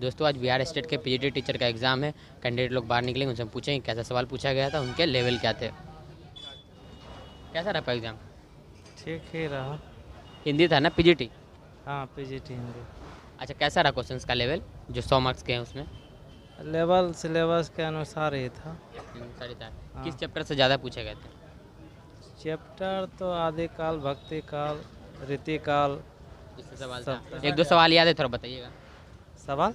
दोस्तों आज बिहार स्टेट के पीजीटी टीचर का एग्ज़ाम है। कैंडिडेट लोग बाहर निकलेंगे, उनसे पूछेंगे कैसा सवाल पूछा गया था, उनके लेवल क्या थे। कैसा रहा आपका एग्ज़ाम? ठीक ही रहा। हिंदी था ना पीजीटी? हाँ, पीजीटी हिंदी। अच्छा, कैसा रहा क्वेश्चंस का लेवल जो 100 मार्क्स के हैं उसमें? लेवल सिलेबस के अनुसार ही था। साढ़े चार। हाँ। किस चैप्टर से ज़्यादा पूछे गए थे? चैप्टर तो आदिकाल, भक्ति काल, रीति काल। जिससे सवाल सब था, एक दो सवाल याद है, थोड़ा बताइएगा। सवाल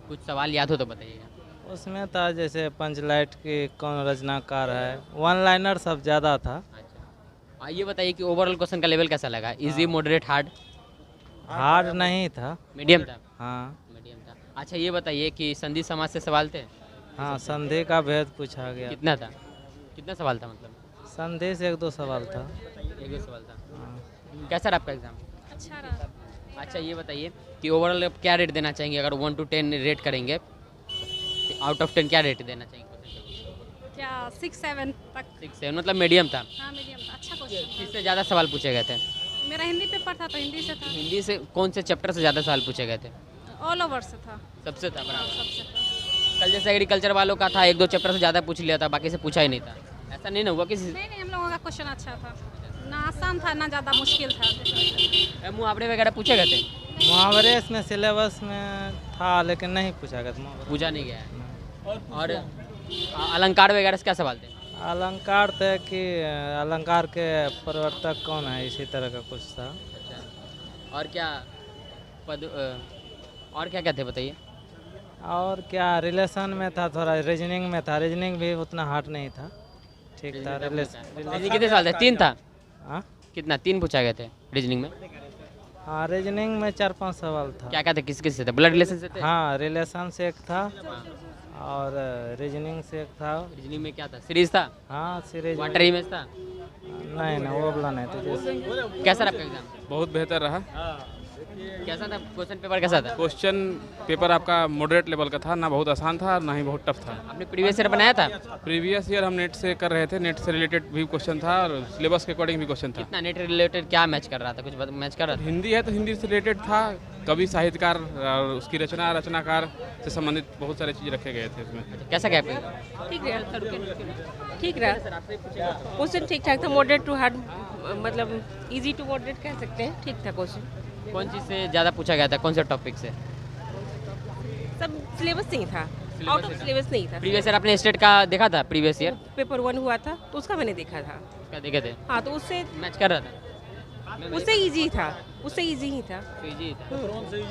कुछ सवाल याद हो तो बताइएगा। उसमें था जैसे पंचलाइट की कौन रचनाकार है, वन लाइनर सब ज़्यादा था। अच्छा, ये बताइए कि ओवरऑल क्वेश्चन का लेवल कैसा लगा? Easy, moderate, hard? हार्ड नहीं था। मीडियम था। हाँ। मीडियम था। अच्छा, ये बताइए कि संधि समाज से सवाल थे? हाँ, संधि का भेद पूछा गया। कितना था? कितना सवाल था मतलब? संधि से एक दो सवाल था। एक दो सवाल था। हाँ। कैसा रहा आपका एग्जाम? अच्छा रहा। अच्छा, ये बताइए कि ओवरऑल आप क्या रेट देना चाहेंगे? अगर 1 to 10 रेट करेंगे तो आउट ऑफ 10 क्या रेट देना चाहेंगे? क्या 6-7 तक? 6-7 मतलब मीडियम था। हाँ मीडियम था, अच्छा क्वेश्चन। किससे ज़्यादा सवाल पूछे गए थे? मेरा हिंदी पेपर था तो हिंदी से था। हिंदी से कौन से चैप्टर से ज़्यादा सवाल पूछे गए थे? ऑल ओवर से था। सबसे था बराबर। सबसे था। कल जैसे एग्रीकल्चर वालों का था, एक दो चैप्टर से ज़्यादा पूछ लिया था, बाकी से पूछा ही नहीं था। ऐसा नहीं ना हुआ किसी? नहीं हम लोगों का क्वेश्चन अच्छा था, ना आसान था ना ज़्यादा मुश्किल था। मुहावरे वगैरह पूछे गए थे? मुहावरे इसमें सिलेबस में था लेकिन नहीं पूछा गया था मुहावरा। पूछा नहीं गया है। और अलंकार वगैरह से क्या सवाल थे? अलंकार थे कि अलंकार के प्रवर्तक कौन है, इसी तरह का कुछ था। अच्छा, और क्या और क्या क्या थे बताइए? और क्या रिलेशन में था, थोड़ा रीजनिंग में था। रीजनिंग भी उतना हार्ड नहीं था, ठीक था। रीजनिंग कितने सवाल थे? 3 था। हाँ। कितना? 3 पूछा गए थे रीजनिंग में? हाँ, रीजनिंग में 4-5 सवाल था। क्या क्या थे? किस किस से थे? ब्लड रिलेशन से थे? हाँ, रिलेशन से एक था और रीजनिंग से एक था। रीजनिंग में क्या था? सीरीज था? हाँ, सीरीज वाटर इमेज था? नहीं ना, वो वाला नहीं था। जैसे कैसा रहा आपका एग्जाम? बहुत बेहतर रहा। कैसा था क्वेश्चन पेपर? कैसा था? क्वेश्चन पेपर आपका मॉडरेट लेवल का था, ना बहुत आसान था ना ही बहुत टफ था। आपने प्रीवियस ईयर बनाया था? प्रीवियस ईयर हम नेट से कर रहे थे, नेट से रिलेटेड भी क्वेश्चन था और सिलेबस के अकॉर्डिंग भी क्वेश्चन था। कितना नेट रिलेटेड क्या मैच कर रहा था? कुछ मैच कर रहा था? हिंदी है तो हिंदी से रिलेटेड था, कवि साहित्यकार और उसकी रचनाकार से संबंधित बहुत सारी चीज़ रखे गए थे उसमें। कैसा क्या आपका? ठीक रहा, ठीक रहा। क्वेश्चन ठीक ठाक था, मॉडरेट टू हार्ड, मतलब इजी टू मॉडरेट कह सकते हैं। ठीक था क्वेश्चन। कौन चीज़ से ज़्यादा पूछा गया था? कौन से टॉपिक से? सब सिलेबस नहीं था, आउट ऑफ सिलेबस नहीं था। प्रीवियस ईयर आपने स्टेट का देखा था? प्रीवियस ईयर पेपर 1 हुआ था तो उसका मैंने देखा था। क्या देखे थे? हाँ, तो उससे मैच कर रहा था? उससे इजी था, उससे इजी ही था। तो इजी था।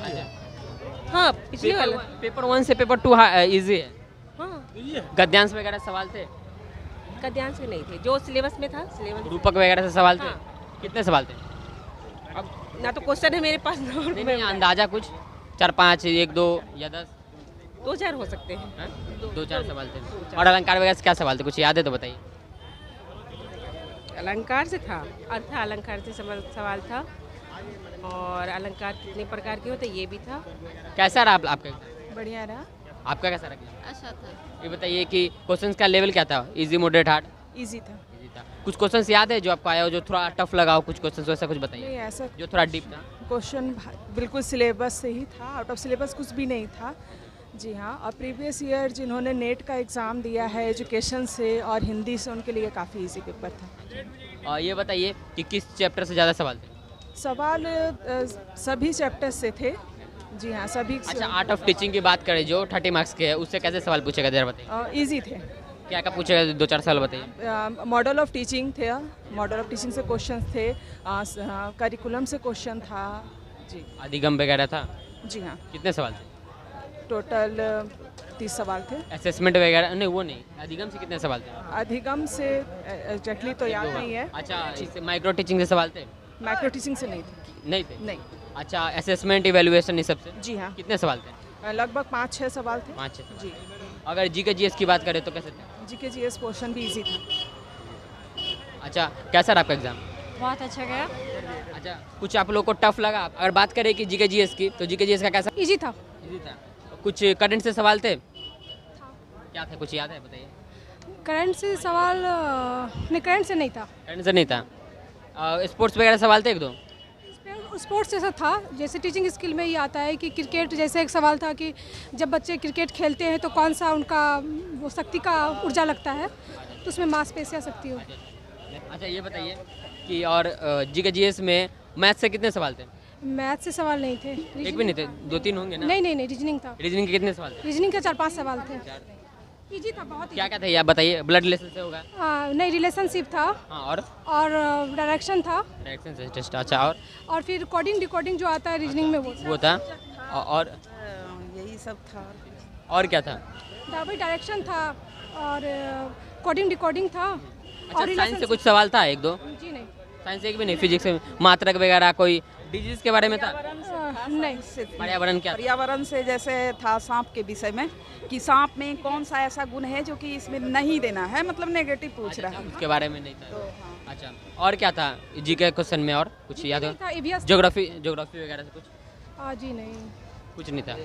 अच्छा, हाँ, पिछले वाला। पेपर 1 से पेपर 2 इजी है। हाँ, गद्यांश वगैरह सवाल थे? गद्यांश में नहीं थे, जो सिलेबस में था सिलेबस। रूपक वगैरह से सवाल थे? हाँ। कितने सवाल थे? अब ना तो क्वेश्चन है मेरे पास, ना नहीं, अंदाजा कुछ 4-5, 1-2 या 10? 2-4 हो सकते हैं। 2-4 सवाल थे। और अलंकार वगैरह से क्या सवाल थे? कुछ याद है तो बताइए। अलंकार से था, अर्थ अलंकार से सवाल था, और अलंकार कितने प्रकार के होते ये भी था। कैसा रहा आपका एग्जाम? बढ़िया रहा। आपका कैसा रहा? अच्छा था। ये बताइए कि क्वेश्चंस का लेवल क्या था? Easy, moderate, hard? इजी था। इजी था। कुछ क्वेश्चंस याद है जो आपको आया हो, जो थोड़ा टफ लगा हो? कुछ क्वेश्चंस वैसा कुछ बताइए नहीं, ऐसा जो थोड़ा डीप था। क्वेश्चन बिल्कुल सिलेबस से ही था, आउट ऑफ सिलेबस कुछ भी नहीं था। जी हाँ, और प्रीवियस ईयर जिन्होंने नेट का एग्ज़ाम दिया है एजुकेशन से और हिंदी से, उनके लिए काफ़ी इजी पेपर था। और ये बताइए कि किस चैप्टर से ज़्यादा सवाल थे? सवाल सभी चैप्टर से थे। जी हाँ, सभी। अच्छा, आर्ट ऑफ टीचिंग की बात करें जो 30 मार्क्स के है, उससे कैसे सवाल पूछेगा जरा बताइए। इजी थे। क्या क्या पूछेगा? 2-4 सवाल बताइए। मॉडल ऑफ टीचिंग थे, मॉडल ऑफ टीचिंग से क्वेश्चन थे, करिकुलम से क्वेश्चन था। जी। अधिगम वगैरह था? जी हाँ, कितने सवाल थे? टोटल 30 सवाल थे। असेसमेंट वगैरह नहीं, वो नहीं, अधिगम से कितने सवाल थे? अधिगम से एग्जैक्टली तो याद नहीं है। अच्छा, इससे माइक्रो टीचिंग से सवाल थे? माइक्रो टीचिंग से नहीं थे। नहीं थे? नहीं। अच्छा, असेसमेंट इवेल्युएशन इस सब से जी हाँ, कितने सवाल थे? लगभग 5-6 सवाल थे। 5-6 सवाल। जी। अगर जीके जीएस की बात करें तो कैसे थे? जीके जीएस पोर्शन भी इजी था। अच्छा, कैसा रहा आपका एग्जाम? बहुत अच्छा गया। अच्छा, कुछ आप लोग को टफ लगा? अगर बात करें कि जीके जीएस की, तो जीके जीएस का कैसा? इजी था। इजी था। कुछ करंट से सवाल थे? क्या थे? कुछ याद है बताइए। करंट से सवाल नहीं, करंट से नहीं था। करंट से नहीं था। स्पोर्ट्स वगैरह सवाल थे 1-2? स्पोर्ट्स जैसा था, जैसे टीचिंग स्किल में ये आता है कि क्रिकेट, जैसे एक सवाल था कि जब बच्चे क्रिकेट खेलते हैं तो कौन सा उनका वो शक्ति का ऊर्जा लगता है, तो उसमें मांसपेशियाँ शक्ति हो। अच्छा ये बताइए कि और GK/GS में मैथ से कितने सवाल थे? मैथ से सवाल नहीं थे। एक भी नहीं थे, 2-3 होंगे ना? नहीं, रीजनिंग था। रीजनिंग के कितने सवाल थे? रीजनिंग के 4-5 सवाल थे। इजी था, बहुत क्या क्या थे आप बताइए। ब्लड रिलेशन से होगा? नहीं, रिलेशनशिप था हाँ, और डायरेक्शन था डायरेक्शन से टेस्ट। अच्छा और फिर कोडिंग डिकोडिंग जो आता है रीजनिंग में वो था और यही सब था। और क्या था? भाई डायरेक्शन था और कोडिंग डिकोडिंग था। अच्छा और साइंस से कुछ सवाल था? 1-2? जी नहीं। साइंस एक भी नहीं? फिजिक्स में मात्रक वगैरह कोई डिजीज के बारे में था? नहीं। पर्यावरण क्या था? पर्यावरण से जैसे था सांप के विषय में कि सांप में कौन सा ऐसा गुण है जो कि इसमें नहीं देना है, मतलब नेगेटिव पूछ रहा है। उसके बारे में नहीं था। अच्छा और क्या था GK क्वेश्चन में? और कुछ याद हो? EVS ज्योग्राफी वगैरह से कुछ? जी नहीं। कुछ नहीं था।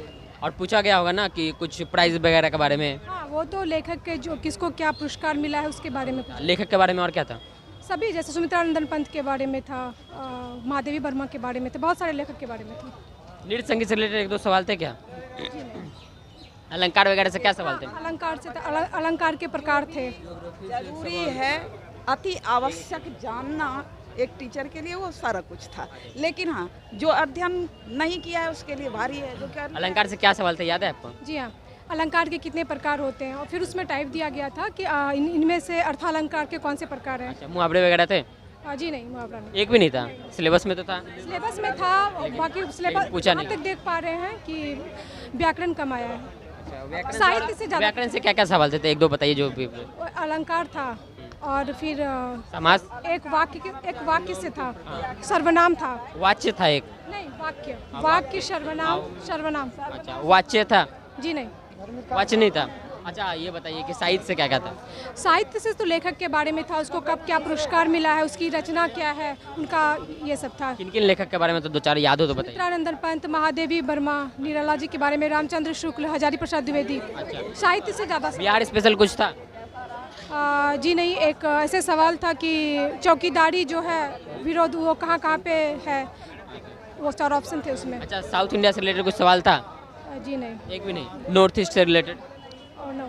और पूछा गया होगा ना कि कुछ प्राइज वगैरह के बारे में? हाँ, वो तो लेखक के जो किसको क्या पुरस्कार मिला है उसके बारे में। लेखक के बारे में और क्या था? सभी, जैसे सुमित्रानंदन पंत के बारे में था, महादेवी वर्मा के बारे में थे, बहुत सारे लेखक के बारे में थे। नृत्य संगीत से रिलेटेड 1-2 सवाल थे क्या? अलंकार वगैरह से क्या सवाल थे? अलंकार से अलंकार के प्रकार थे। जरूरी है, अति आवश्यक जानना एक टीचर के लिए, वो सारा कुछ था। लेकिन हाँ, जो अध्ययन नहीं किया है उसके लिए भारी है। जो क्या अलंकार से क्या सवाल थे, याद है आपको? जी हाँ, अलंकार के कितने प्रकार होते हैं और फिर उसमें टाइप दिया गया था कि इनमें से अर्थालंकार के कौन से प्रकार हैं। अच्छा मुहावरे वगैरह थे? जी नहीं, मुहावरा नहीं। एक भी नहीं था? सिलेबस में तो था? सिलेबस में था, बाकी सिलेबस पूछा नहीं। तक देख पा रहे हैं कि व्याकरण कम आया है। साहित्य से ज़्यादा। व्याकरण से क्या क्या सवाल थे? 1-2 बताइए जो भी। अलंकार था और फिर समास? एक वाक्य से था, सर्वनाम था। वाच्य था एक? नहीं, वाक्य सर्वनाम। अच्छा वाच्य था? जी नहीं, वाच्य नहीं था। अच्छा ये बताइए कि साहित्य से क्या क्या था? साहित्य से तो लेखक के बारे में था, उसको कब क्या पुरस्कार मिला है, उसकी रचना क्या है, उनका ये सब था। किन किन लेखक के बारे में तो 2-4 याद हो तो बताइए। सुमित्रानंदन पंत, महादेवी वर्मा, निराला जी के बारे में, रामचंद्र शुक्ल, हजारी प्रसाद द्विवेदी। साहित्य से ज़्यादा। बिहार स्पेशल कुछ था? जी नहीं, एक ऐसे सवाल था कि चौकीदारी जो है विरोध, वो कहाँ पे है, वो 4 ऑप्शन थे उसमें। अच्छा साउथ इंडिया से रिलेटेड कुछ सवाल था? जी नहीं। एक भी नहीं? नॉर्थ ईस्ट से रिलेटेड? नो।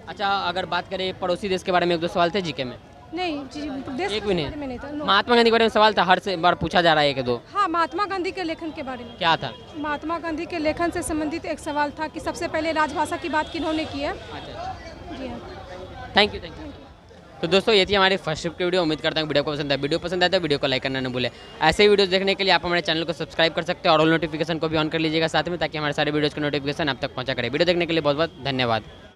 अच्छा अगर बात करें पड़ोसी देश के बारे में 1-2 सवाल थे GK में? नहीं, देश एक के भी बारे में नहीं था। नो। महात्मा गांधी के बारे में सवाल था, हर से बार पूछा जा रहा है 1-2। हाँ, महात्मा गांधी के लेखन के बारे में। क्या था? महात्मा गांधी के लेखन से संबंधित एक सवाल था कि सबसे पहले राजभाषा की बात किन्होंने की है। अच्छा जी हाँ। Thank you. तो दोस्तों ये थी हमारी फर्स्ट शिफ्ट की वीडियो। उम्मीद करता हूँ वीडियो को पसंद है। वीडियो पसंद आए तो वीडियो को लाइक करना न भूलें। ऐसे ही वीडियोस देखने के लिए आप हमारे चैनल को सब्सक्राइब कर सकते हैं और ऑल नोटिफिकेशन को भी ऑन कर लीजिएगा साथ में, ताकि हमारे सारे वीडियोस के नोटिफिकेशन आप तक पहुँचा करें। वीडियो देखने के लिए बहुत बहुत धन्यवाद।